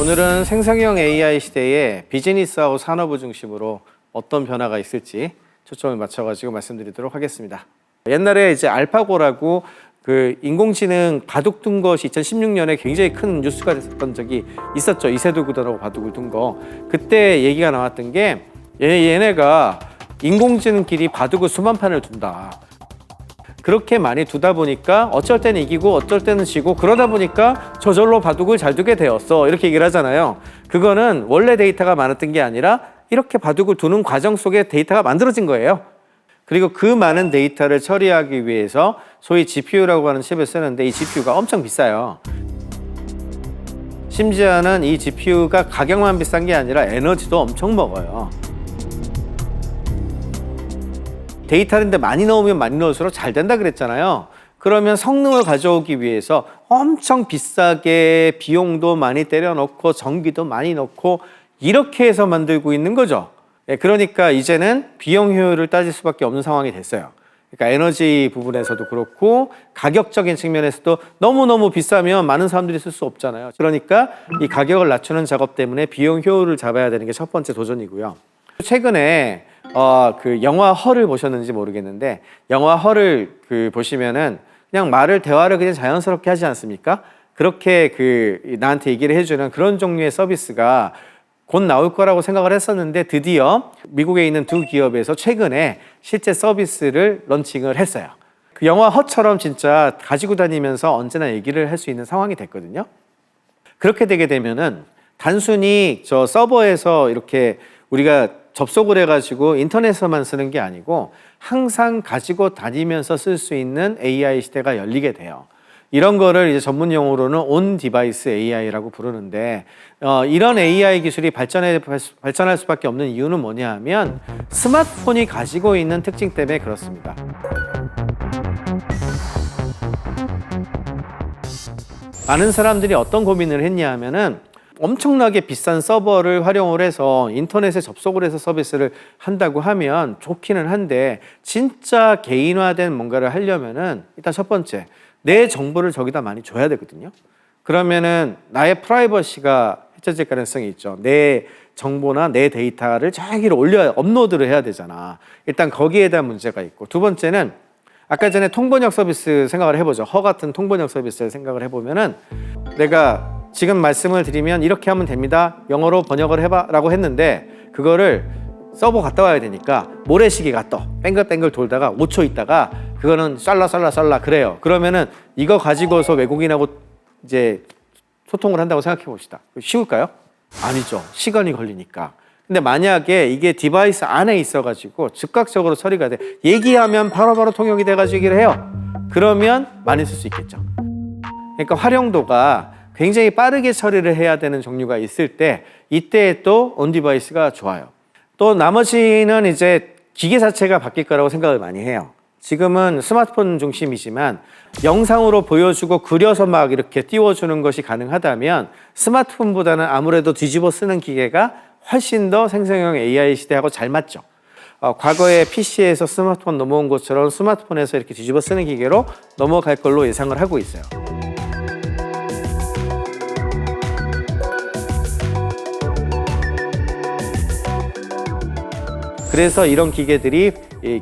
오늘은 생성형 AI 시대에 비즈니스하고 산업을 중심으로 어떤 변화가 있을지 초점을 맞춰가지고 말씀드리도록 하겠습니다. 옛날에 이제 알파고라고 그 인공지능 바둑 둔 것이 2016년에 굉장히 큰 뉴스가 됐었던 적이 있었죠. 이세돌 구단하고 바둑을 둔 거. 그때 얘기가 나왔던 게 얘네가 인공지능끼리 바둑을 수만 판을 둔다. 그렇게 많이 두다 보니까 어쩔 때는 이기고 어쩔 때는 지고 그러다 보니까 저절로 바둑을 잘 두게 되었어. 이렇게 얘기를 하잖아요. 그거는 원래 데이터가 많았던 게 아니라 이렇게 바둑을 두는 과정 속에 데이터가 만들어진 거예요. 그리고 그 많은 데이터를 처리하기 위해서 소위 GPU라고 하는 칩을 쓰는데 이 GPU가 엄청 비싸요. 심지어는 이 GPU가 가격만 비싼 게 아니라 에너지도 엄청 먹어요. 데이터인데 많이 넣으면 많이 넣을수록 잘 된다 그랬잖아요. 그러면 성능을 가져오기 위해서 엄청 비싸게 비용도 많이 때려 넣고 전기도 많이 넣고 이렇게 해서 만들고 있는 거죠. 그러니까 이제는 비용 효율을 따질 수밖에 없는 상황이 됐어요. 그러니까 에너지 부분에서도 그렇고 가격적인 측면에서도 너무너무 비싸면 많은 사람들이 쓸 수 없잖아요. 그러니까 이 가격을 낮추는 작업 때문에 비용 효율을 잡아야 되는 게 첫 번째 도전이고요. 최근에 그 영화 허를 보셨는지 모르겠는데 영화 허를 보시면은 그냥 대화를 그냥 자연스럽게 하지 않습니까? 그렇게 나한테 얘기를 해주는 그런 종류의 서비스가 곧 나올 거라고 생각을 했었는데 드디어 미국에 있는 두 기업에서 최근에 실제 서비스를 런칭을 했어요. 그 영화 허처럼 진짜 가지고 다니면서 언제나 얘기를 할 수 있는 상황이 됐거든요. 그렇게 되게 되면은 단순히 저 서버에서 이렇게 우리가 접속을 해가지고 인터넷에서만 쓰는 게 아니고 항상 가지고 다니면서 쓸 수 있는 AI 시대가 열리게 돼요. 이런 거를 이제 전문 용어로는 온 디바이스 AI라고 부르는데 이런 AI 기술이 발전할 수밖에 없는 이유는 뭐냐 하면 스마트폰이 가지고 있는 특징 때문에 그렇습니다. 많은 사람들이 어떤 고민을 했냐 하면은 엄청나게 비싼 서버를 활용을 해서 인터넷에 접속을 해서 서비스를 한다고 하면 좋기는 한데 진짜 개인화된 뭔가를 하려면은 일단 첫 번째 내 정보를 저기다 많이 줘야 되거든요. 그러면은 나의 프라이버시가 해쳐질 가능성이 있죠. 내 정보나 내 데이터를 저기로 업로드를 해야 되잖아. 일단 거기에 대한 문제가 있고 두 번째는 아까 전에 통번역 서비스 생각을 해보죠. 허 같은 통번역 서비스를 생각을 해보면은 내가 지금 말씀을 드리면 이렇게 하면 됩니다. 영어로 번역을 해봐 라고 했는데 그거를 서버 갔다 와야 되니까 모래시계가 떠 뱅글뱅글 돌다가 5초 있다가 그거는 쌀라 그래요. 그러면은 이거 가지고서 외국인하고 이제 소통을 한다고 생각해 봅시다. 쉬울까요? 아니죠. 시간이 걸리니까. 근데 만약에 이게 디바이스 안에 있어가지고 즉각적으로 처리가 돼 얘기하면 바로바로 통역이 돼가지고 얘기를 해요. 그러면 많이 쓸 수 있겠죠. 그러니까 활용도가 굉장히 빠르게 처리를 해야 되는 종류가 있을 때 이때 또 온디바이스가 좋아요. 또 나머지는 이제 기계 자체가 바뀔 거라고 생각을 많이 해요. 지금은 스마트폰 중심이지만 영상으로 보여주고 그려서 막 이렇게 띄워주는 것이 가능하다면 스마트폰보다는 아무래도 뒤집어 쓰는 기계가 훨씬 더 생성형 AI 시대하고 잘 맞죠. 과거에 PC에서 스마트폰 넘어온 것처럼 스마트폰에서 이렇게 뒤집어 쓰는 기계로 넘어갈 걸로 예상을 하고 있어요. 그래서 이런 기계들이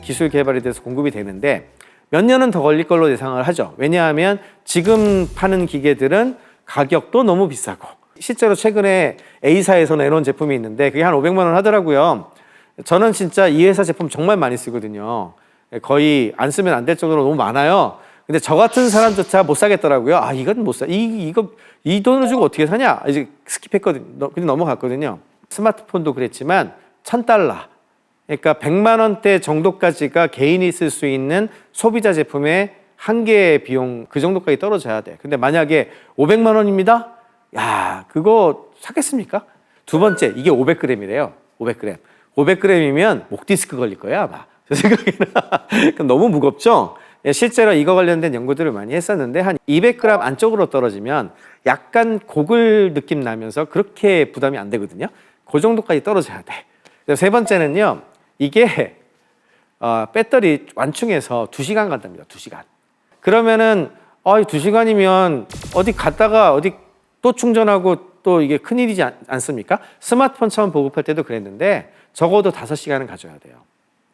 기술 개발이 돼서 공급이 되는데 몇 년은 더 걸릴 걸로 예상을 하죠. 왜냐하면 지금 파는 기계들은 가격도 너무 비싸고 실제로 최근에 A사에서 내놓은 제품이 있는데 그게 한 500만 원 하더라고요. 저는 진짜 이 회사 제품 정말 많이 쓰거든요. 거의 안 쓰면 안 될 정도로 너무 많아요. 근데 저 같은 사람조차 못 사겠더라고요. 아, 이건 못 사. 이 돈을 주고 어떻게 사냐? 이제 스킵했거든요. 그냥 넘어갔거든요. 스마트폰도 그랬지만 $1,000. 그러니까 100만 원대 정도까지가 개인이 쓸 수 있는 소비자 제품의 한 개의 비용 그 정도까지 떨어져야 돼. 근데 만약에 500만 원입니다. 야, 그거 사겠습니까? 두 번째, 이게 500g이래요. 500g. 500g이면 목 디스크 걸릴 거야, 아마. 제 생각에는. 너무 무겁죠? 실제로 이거 관련된 연구들을 많이 했었는데 한 200g 안쪽으로 떨어지면 약간 고글 느낌 나면서 그렇게 부담이 안 되거든요. 그 정도까지 떨어져야 돼. 세 번째는요. 이게 배터리 완충해서 2시간 간답니다. 2시간. 그러면은 2시간이면 어디 갔다가 어디 또 충전하고 또 이게 큰일이지 않습니까? 스마트폰 처음 보급할 때도 그랬는데 적어도 5시간은 가져야 돼요.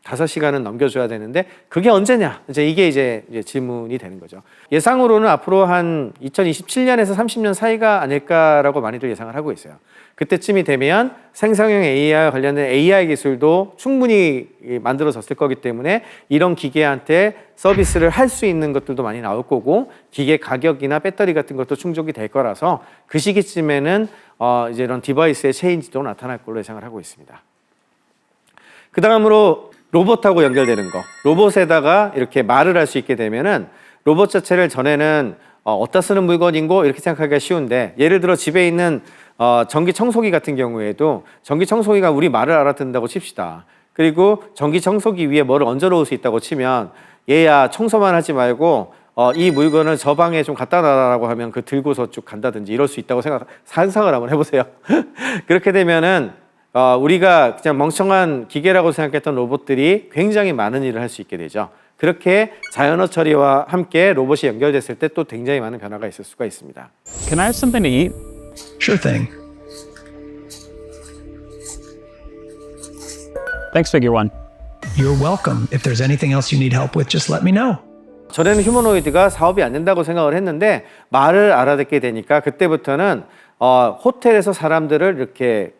5시간은 넘겨줘야 되는데 그게 언제냐? 이게 이제 질문이 되는 거죠. 예상으로는 앞으로 한 2027년에서 30년 사이가 아닐까라고 많이들 예상을 하고 있어요. 그때쯤이 되면 생성형 AI와 관련된 AI 기술도 충분히 만들어졌을 거기 때문에 이런 기계한테 서비스를 할 수 있는 것들도 많이 나올 거고 기계 가격이나 배터리 같은 것도 충족이 될 거라서 그 시기쯤에는 이제 이런 디바이스의 체인지도 나타날 걸로 예상을 하고 있습니다. 그 다음으로 로봇하고 연결되는 거. 로봇에다가 이렇게 말을 할 수 있게 되면은 로봇 자체를 전에는 어디다 쓰는 물건인고 이렇게 생각하기가 쉬운데 예를 들어 집에 있는 전기 청소기 같은 경우에도 전기 청소기가 우리 말을 알아듣는다고 칩시다. 그리고 전기 청소기 위에 뭐를 얹어 놓을 수 있다고 치면 얘야 청소만 하지 말고 이 물건을 저 방에 좀 갖다 놔라라고 하면 그 들고서 쭉 간다든지 이럴 수 있다고 상상을 한번 해보세요. 그렇게 되면은 우리가 그냥 멍청한 기계라고 생각했던 로봇들이 굉장히 많은 일을 할 수 있게 되죠. 그렇게 자연어 처리와 함께 로봇이 연결됐을 때 또 굉장히 많은 변화가 있을 수가 있습니다. Can I have something to eat? Sure thing. Thanks, Figure One. You're welcome. If there's anything else you need help with, just let me know. 전에는 휴머노이드가 사업이 안 된다고 생각을 했는데 말을 알아듣게 되니까 그때부터는 호텔에서 사람들을 이렇게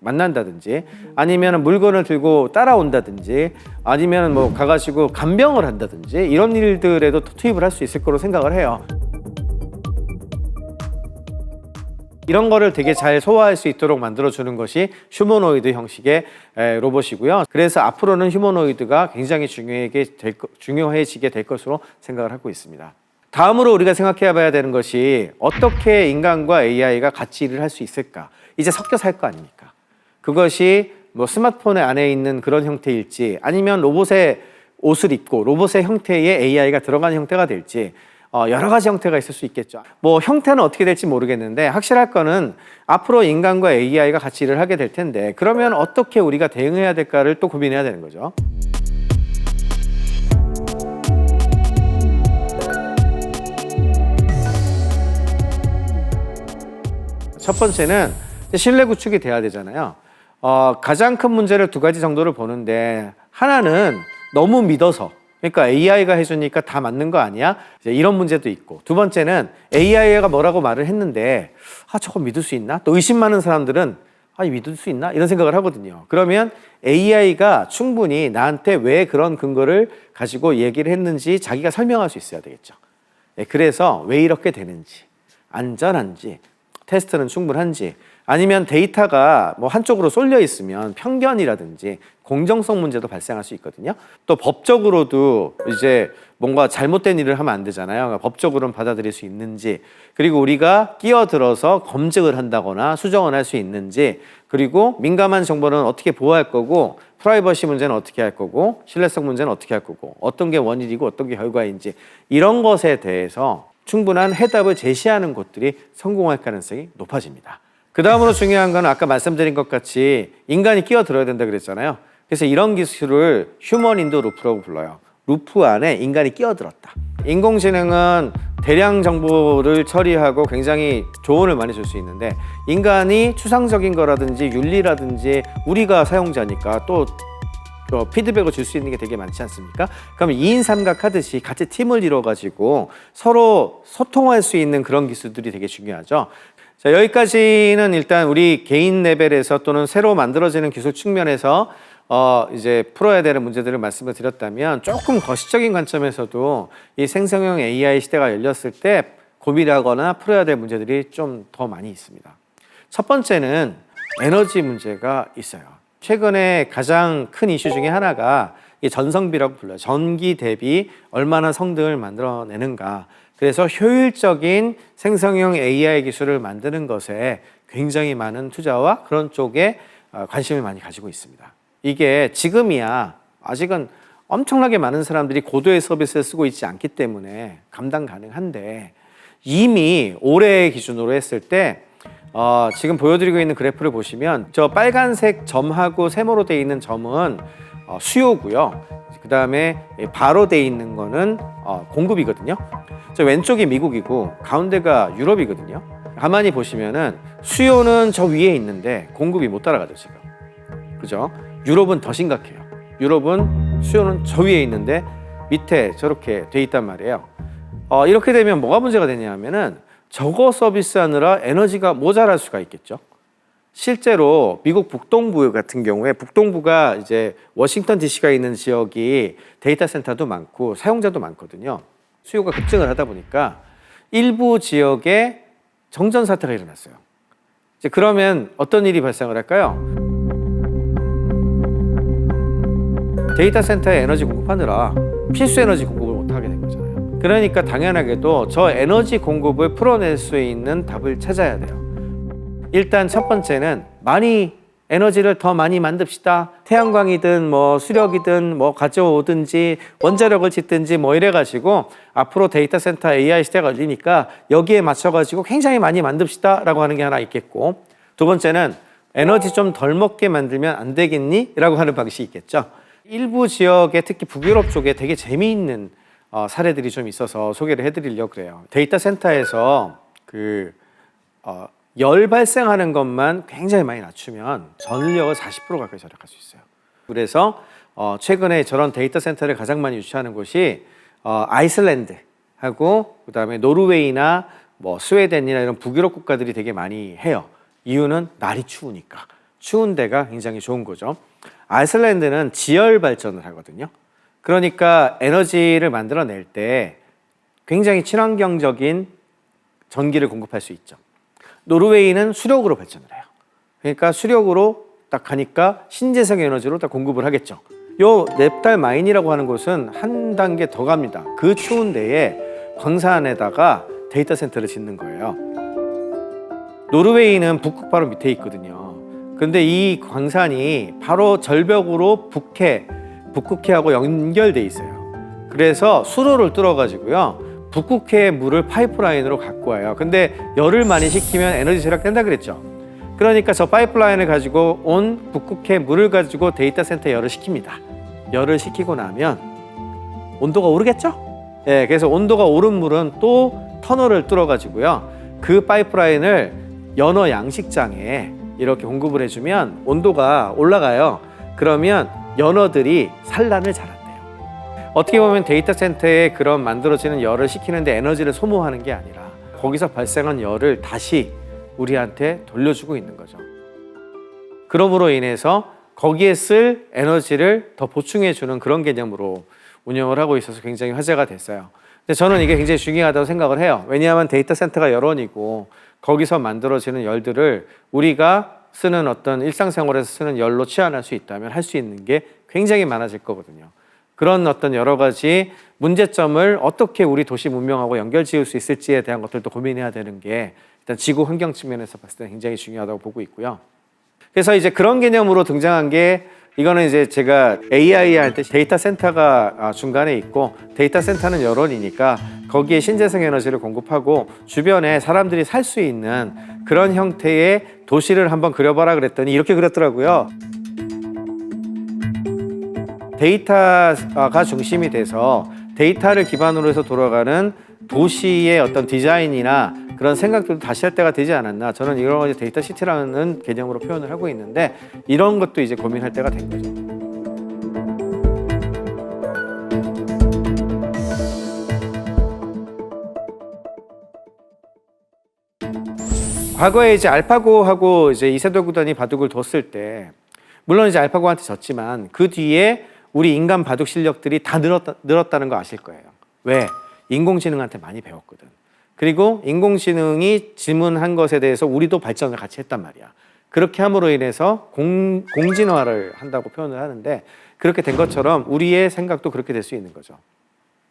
만난다든지 아니면 물건을 들고 따라온다든지 아니면 뭐 가가지고 간병을 한다든지 이런 일들에도 투입을 할 수 있을 거로 생각을 해요. 이런 거를 되게 잘 소화할 수 있도록 만들어주는 것이 휴머노이드 형식의 로봇이고요. 그래서 앞으로는 휴머노이드가 굉장히 중요해지게 될 것으로 생각을 하고 있습니다. 다음으로 우리가 생각해 봐야 되는 것이 어떻게 인간과 AI가 같이 일을 할 수 있을까? 이제 섞여서 할 거 아닙니까? 그것이 뭐 스마트폰 안에 있는 그런 형태일지 아니면 로봇의 옷을 입고 로봇의 형태의 AI가 들어가는 형태가 될지 여러 가지 형태가 있을 수 있겠죠. 뭐 형태는 어떻게 될지 모르겠는데 확실할 거는 앞으로 인간과 AI가 같이 일을 하게 될 텐데 그러면 어떻게 우리가 대응해야 될까를 또 고민해야 되는 거죠. 첫 번째는 신뢰 구축이 돼야 되잖아요. 가장 큰 문제를 2가지 정도를 보는데 하나는 너무 믿어서 그러니까 AI가 해주니까 다 맞는 거 아니야? 이제 이런 문제도 있고 두 번째는 AI가 뭐라고 말을 했는데 저거 믿을 수 있나? 또 의심 많은 사람들은 믿을 수 있나? 이런 생각을 하거든요. 그러면 AI가 충분히 나한테 왜 그런 근거를 가지고 얘기를 했는지 자기가 설명할 수 있어야 되겠죠. 그래서 왜 이렇게 되는지 안전한지 테스트는 충분한지 아니면 데이터가 뭐 한쪽으로 쏠려 있으면 편견이라든지 공정성 문제도 발생할 수 있거든요. 또 법적으로도 이제 뭔가 잘못된 일을 하면 안 되잖아요. 그러니까 법적으로는 받아들일 수 있는지 그리고 우리가 끼어들어서 검증을 한다거나 수정을 할 수 있는지 그리고 민감한 정보는 어떻게 보호할 거고 프라이버시 문제는 어떻게 할 거고 신뢰성 문제는 어떻게 할 거고 어떤 게 원인이고 어떤 게 결과인지 이런 것에 대해서 충분한 해답을 제시하는 곳들이 성공할 가능성이 높아집니다. 그 다음으로 중요한 건 아까 말씀드린 것 같이 인간이 끼어들어야 된다 그랬잖아요. 그래서 이런 기술을 휴먼 인더 루프라고 불러요. 루프 안에 인간이 끼어들었다. 인공지능은 대량 정보를 처리하고 굉장히 조언을 많이 줄 수 있는데 인간이 추상적인 거라든지 윤리라든지 우리가 사용자니까 또 피드백을 줄 수 있는 게 되게 많지 않습니까? 그럼 2인 삼각 하듯이 같이 팀을 이뤄가지고 서로 소통할 수 있는 그런 기술들이 되게 중요하죠. 자, 여기까지는 일단 우리 개인 레벨에서 또는 새로 만들어지는 기술 측면에서 이제 풀어야 되는 문제들을 말씀을 드렸다면 조금 거시적인 관점에서도 이 생성형 AI 시대가 열렸을 때 고민하거나 풀어야 될 문제들이 좀 더 많이 있습니다. 첫 번째는 에너지 문제가 있어요. 최근에 가장 큰 이슈 중에 하나가 이 전성비라고 불러요. 전기 대비 얼마나 성능을 만들어내는가. 그래서 효율적인 생성형 AI 기술을 만드는 것에 굉장히 많은 투자와 그런 쪽에 관심을 많이 가지고 있습니다. 이게 지금이야 아직은 엄청나게 많은 사람들이 고도의 서비스를 쓰고 있지 않기 때문에 감당 가능한데 이미 올해 기준으로 했을 때 지금 보여드리고 있는 그래프를 보시면 저 빨간색 점하고 세모로 되어 있는 점은 수요고요. 그 다음에 바로 되어 있는 거는 공급이거든요. 저 왼쪽이 미국이고 가운데가 유럽이거든요. 가만히 보시면은 수요는 저 위에 있는데 공급이 못 따라가죠 지금. 그죠? 유럽은 더 심각해요. 유럽은 수요는 저 위에 있는데 밑에 저렇게 돼 있단 말이에요. 이렇게 되면 뭐가 문제가 되냐면은 저거 서비스하느라 에너지가 모자랄 수가 있겠죠. 실제로 미국 북동부 같은 경우에 북동부가 이제 워싱턴 DC가 있는 지역이 데이터 센터도 많고 사용자도 많거든요. 수요가 급증을 하다 보니까 일부 지역에 정전 사태가 일어났어요. 이제 그러면 어떤 일이 발생을 할까요? 데이터 센터에 에너지 공급하느라 필수 에너지 공급을 못 하게 된 거잖아요. 그러니까 당연하게도 저 에너지 공급을 풀어낼 수 있는 답을 찾아야 돼요. 일단 첫 번째는 에너지를 더 많이 만듭시다. 태양광이든 뭐 수력이든 뭐 가져오든지 원자력을 짓든지 뭐 이래가지고 앞으로 데이터 센터 AI 시대가 열리니까 여기에 맞춰가지고 굉장히 많이 만듭시다라고 하는 게 하나 있겠고, 두 번째는 에너지 좀 덜 먹게 만들면 안 되겠니? 라고 하는 방식이 있겠죠. 일부 지역에 특히 북유럽 쪽에 되게 재미있는 사례들이 좀 있어서 소개를 해드리려고 그래요. 데이터 센터에서 열 발생하는 것만 굉장히 많이 낮추면 전력을 40% 가까이 절약할 수 있어요. 그래서 최근에 저런 데이터 센터를 가장 많이 유치하는 곳이 아이슬란드하고 그다음에 노르웨이나 뭐 스웨덴이나 이런 북유럽 국가들이 되게 많이 해요. 이유는 날이 추우니까. 추운 데가 굉장히 좋은 거죠. 아이슬란드는 지열 발전을 하거든요. 그러니까 에너지를 만들어낼 때 굉장히 친환경적인 전기를 공급할 수 있죠. 노르웨이는 수력으로 발전을 해요. 그러니까 수력으로 딱 하니까 신재생 에너지로 딱 공급을 하겠죠. 요 넵탈 마인이라고 하는 곳은 한 단계 더 갑니다. 그 추운 데에 광산에다가 데이터 센터를 짓는 거예요. 노르웨이는 북극 바로 밑에 있거든요. 근데 이 광산이 바로 절벽으로 북극해하고 연결돼 있어요. 그래서 수로를 뚫어가지고요. 북극해의 물을 파이프라인으로 갖고 와요. 근데 열을 많이 식히면 에너지 절약된다 그랬죠. 그러니까 저 파이프라인을 가지고 온 북극해 물을 가지고 데이터 센터에 열을 식힙니다. 열을 식히고 나면 온도가 오르겠죠? 예, 그래서 온도가 오른 물은 또 터널을 뚫어가지고요. 그 파이프라인을 연어 양식장에 이렇게 공급을 해주면 온도가 올라가요. 그러면 연어들이 산란을 잘한대요. 어떻게 보면 데이터 센터에 그런 만들어지는 열을 식히는데 에너지를 소모하는 게 아니라 거기서 발생한 열을 다시 우리한테 돌려주고 있는 거죠. 그러므로 인해서 거기에 쓸 에너지를 더 보충해주는 그런 개념으로 운영을 하고 있어서 굉장히 화제가 됐어요. 근데 저는 이게 굉장히 중요하다고 생각을 해요. 왜냐하면 데이터 센터가 여론이고 거기서 만들어지는 열들을 우리가 쓰는 어떤 일상생활에서 쓰는 열로 치환할 수 있다면 할 수 있는 게 굉장히 많아질 거거든요. 그런 어떤 여러 가지 문제점을 어떻게 우리 도시 문명하고 연결 지을 수 있을지에 대한 것들도 고민해야 되는 게 일단 지구 환경 측면에서 봤을 때 굉장히 중요하다고 보고 있고요. 그래서 이제 그런 개념으로 등장한 게 이거는 이제 제가 AI 할 때 데이터 센터가 중간에 있고 데이터 센터는 여론이니까 거기에 신재생 에너지를 공급하고 주변에 사람들이 살 수 있는 그런 형태의 도시를 한번 그려봐라 그랬더니 이렇게 그렸더라고요. 데이터가 중심이 돼서 데이터를 기반으로 해서 돌아가는 도시의 어떤 디자인이나 그런 생각들도 다시 할 때가 되지 않았나. 저는 이런 걸 데이터 시티라는 개념으로 표현을 하고 있는데 이런 것도 이제 고민할 때가 된 거죠. 과거에 이제 알파고하고 이제 이세돌 구단이 바둑을 뒀을 때 물론 이제 알파고한테 졌지만 그 뒤에 우리 인간 바둑 실력들이 다 늘었다는 거 아실 거예요. 왜? 인공지능한테 많이 배웠거든. 그리고 인공지능이 질문한 것에 대해서 우리도 발전을 같이 했단 말이야. 그렇게 함으로 인해서 공진화를 한다고 표현을 하는데 그렇게 된 것처럼 우리의 생각도 그렇게 될 수 있는 거죠.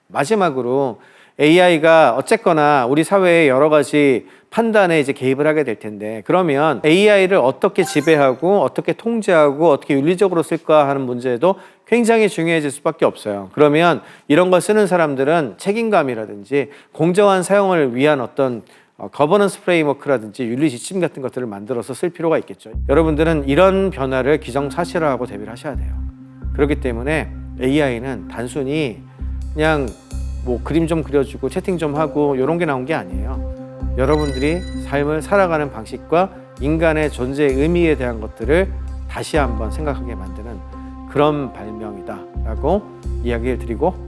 마지막으로 AI가 어쨌거나 우리 사회의 여러 가지 판단에 이제 개입을 하게 될 텐데 그러면 AI를 어떻게 지배하고 어떻게 통제하고 어떻게 윤리적으로 쓸까 하는 문제도 굉장히 중요해질 수밖에 없어요. 그러면 이런 걸 쓰는 사람들은 책임감이라든지 공정한 사용을 위한 어떤 거버넌스 프레임워크라든지 윤리 지침 같은 것들을 만들어서 쓸 필요가 있겠죠. 여러분들은 이런 변화를 기정사실화하고 대비를 하셔야 돼요. 그렇기 때문에 AI는 단순히 그냥 뭐 그림 좀 그려주고 채팅 좀 하고 이런 게 나온 게 아니에요. 여러분들이 삶을 살아가는 방식과 인간의 존재의 의미에 대한 것들을 다시 한번 생각하게 만드는 그런 발명이다라고 이야기를 드리고